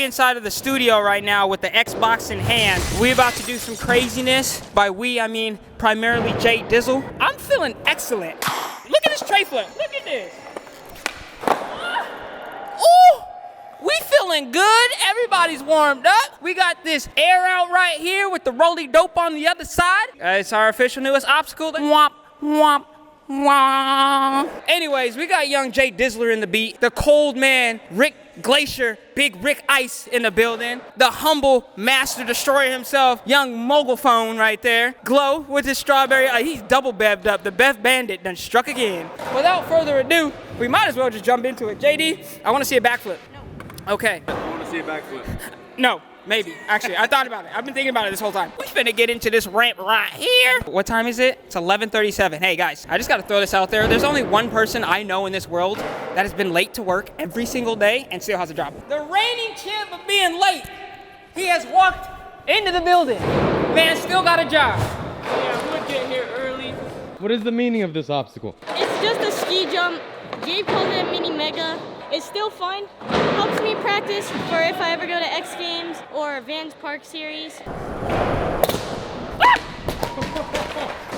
inside of the studio right now with the Xbox in hand. We about to do some craziness. By we, I mean primarily Jay Dizzle. I'm feeling excellent. Look at this tray flip. Look at this. Ooh, we feeling good. Everybody's warmed up. We got this air out right here with the roly dope on the other side. It's our official newest obstacle. Womp, womp. Wah. Anyways, we got young Jay Dizzler in the beat, the cold man, Rick Glacier, Big Rick Ice in the building, the humble master destroyer himself, young mogul phone right there, Glow with his strawberry, he's double bevved up, the Bev Bandit done struck again. Without further ado, we might as well just jump into it. JD, I want to see a backflip. No. Okay. I want to see a backflip. No. Maybe. Actually, I thought about it. I've been thinking about it this whole time. We're finna get into this ramp right here. What time is it? It's 11:37. Hey, guys, I just got to throw this out there. There's only one person I know in this world that has been late to work every single day and still has a job. The reigning champ of being late. He has walked into the building. Man, still got a job. Yeah, we would get here early. What is the meaning of this obstacle? It's just a ski jump. Gabe called it a mini mega. It's still fun. Helps me practice for if I ever go to X Games or Vans Park Series.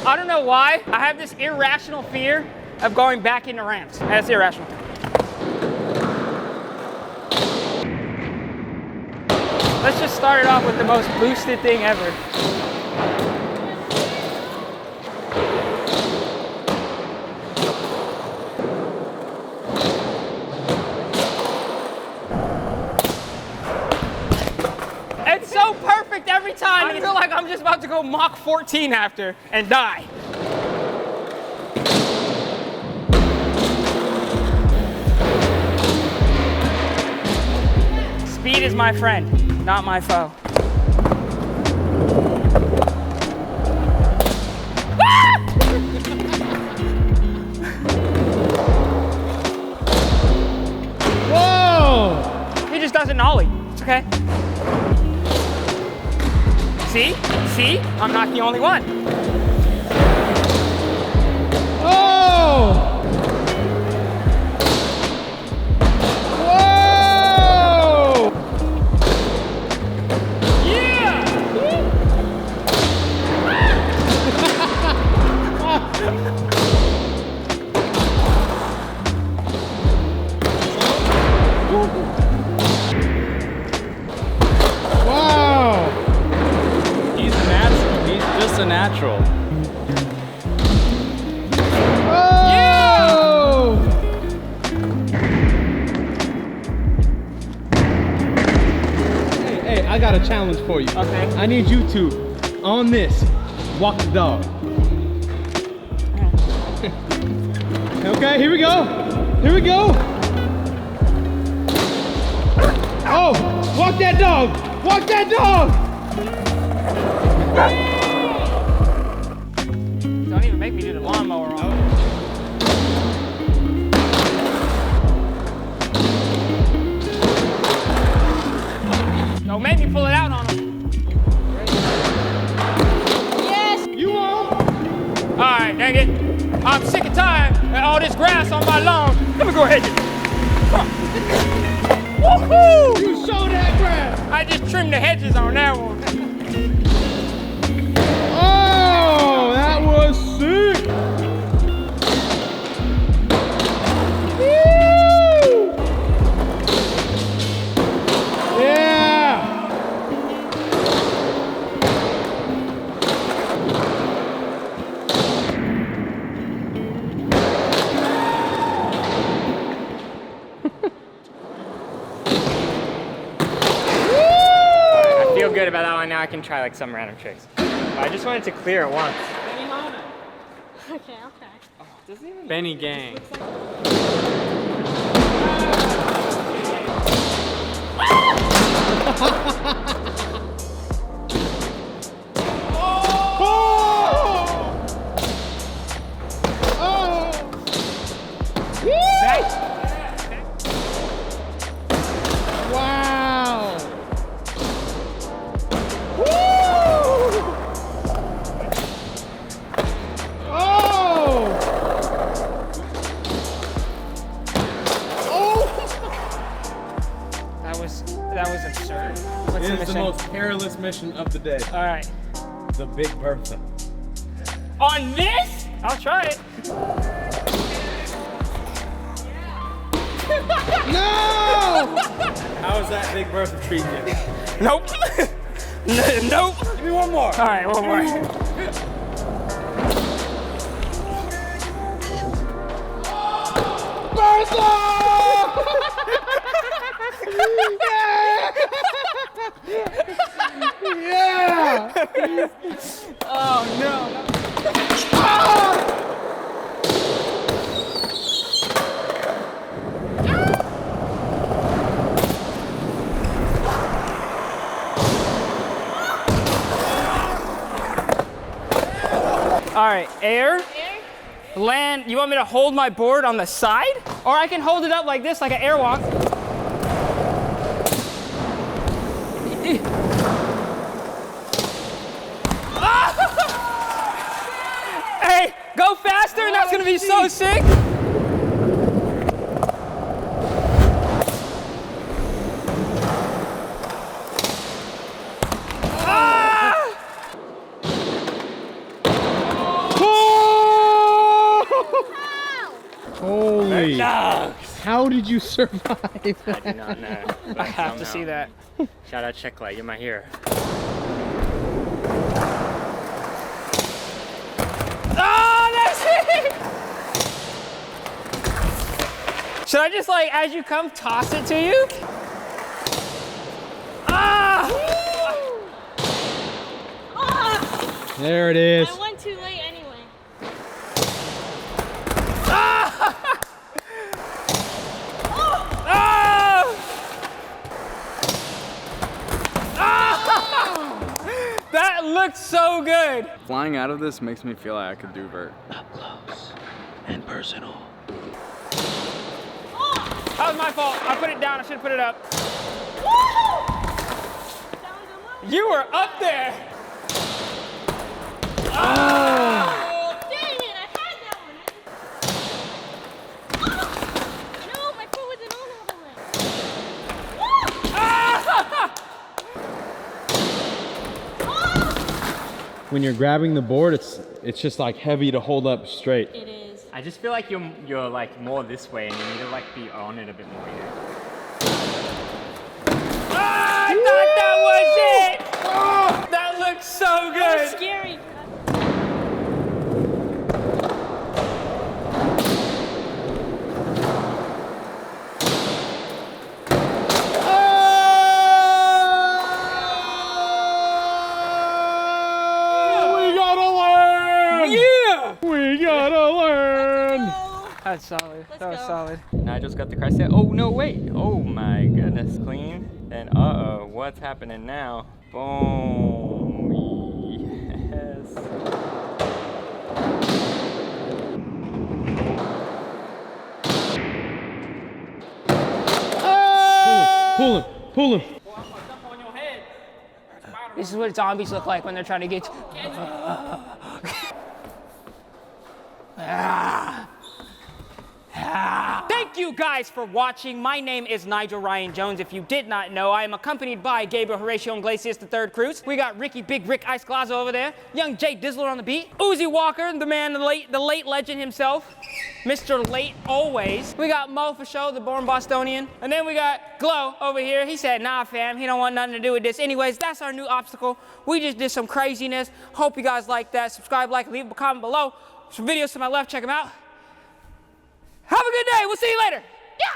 I don't know why. I have this irrational fear of going back into ramps. That's irrational. Let's just start it off with the most boosted thing ever. It's so perfect every time. I feel like I'm just about to go Mach 14 after and die. Speed is my friend, not my foe. Whoa! He just doesn't nollie. It's okay. See? See? I'm not the only one. Oh! Whoa! Yeah! Wow! He's a natural. He's just a natural. Oh! Hey, I got a challenge for you. Okay. I need you to, on this, walk the dog. Okay, here we go. Here we go. Oh, walk that dog. Walk that dog. Don't even make me do the lawnmower on. Don't make me pull it out on him. Yes! You won't. All right, dang it. I'm sick and tired of all this grass on my lawn. Let me go ahead. Woohoo! You show that grass. I just trimmed the hedges on that one. Oh, that was sick. Woo! Yeah. I feel good about that one. Now I can try like some random tricks. But I just wanted to clear it once. Okay, okay. Benny Gang. Wow. That was mission. most perilous mission of the day. All right. The Big Bertha. On this? I'll try it. No! How is that Big Bertha treating you? Nope. Nope. Give me one more. All right, one more. Bertha! Yeah! Oh no. All right, air, land. You want me to hold my board on the side? Or I can hold it up like this, like an airwalk. Hey, go faster and that's gonna be so sick. Holy. How did you survive? I do not know. I have to see that. Shout out Checklight, you're my hero. Oh, that's it! Should I just like, as you come, toss it to you? Ah! There it is. I went too late anyway. That looks so good. Flying out of this makes me feel like I could do vert. That was my fault. I put it down. I should have put it up. You were up there. Dang it, I had that one. No, my foot wasn't on all the way. When you're grabbing the board, it's just like heavy to hold up straight. It is. I just feel like you're like more this way and you need to like be on it a bit more here. I thought that was it. Oh, that looks so good. That's scary. That's solid. That was go. solid. Nigel's got the crest set. Oh no, wait. Oh my goodness, clean. And uh-oh, what's happening now? Boom. Yes. Pull him. This is what zombies look like when they're trying to get you. Thank you guys for watching. My name is Nigel Ryan Jones. If you did not know, I am accompanied by Gabriel Horatio Iglesias III Cruz. We got Ricky Big Rick Ice Glazo over there. Young Jay Dizzler on the beat. Uzi Walker, the man, the late legend himself. Mr. Late Always. We got Mo for show, the born Bostonian. And then we got Glow over here. He said, nah fam, he don't want nothing to do with this. Anyways, that's our new obstacle. We just did some craziness. Hope you guys like that. Subscribe, like, leave a comment below. Some videos to my left, check them out. Have a good day. We'll see you later. Yeah.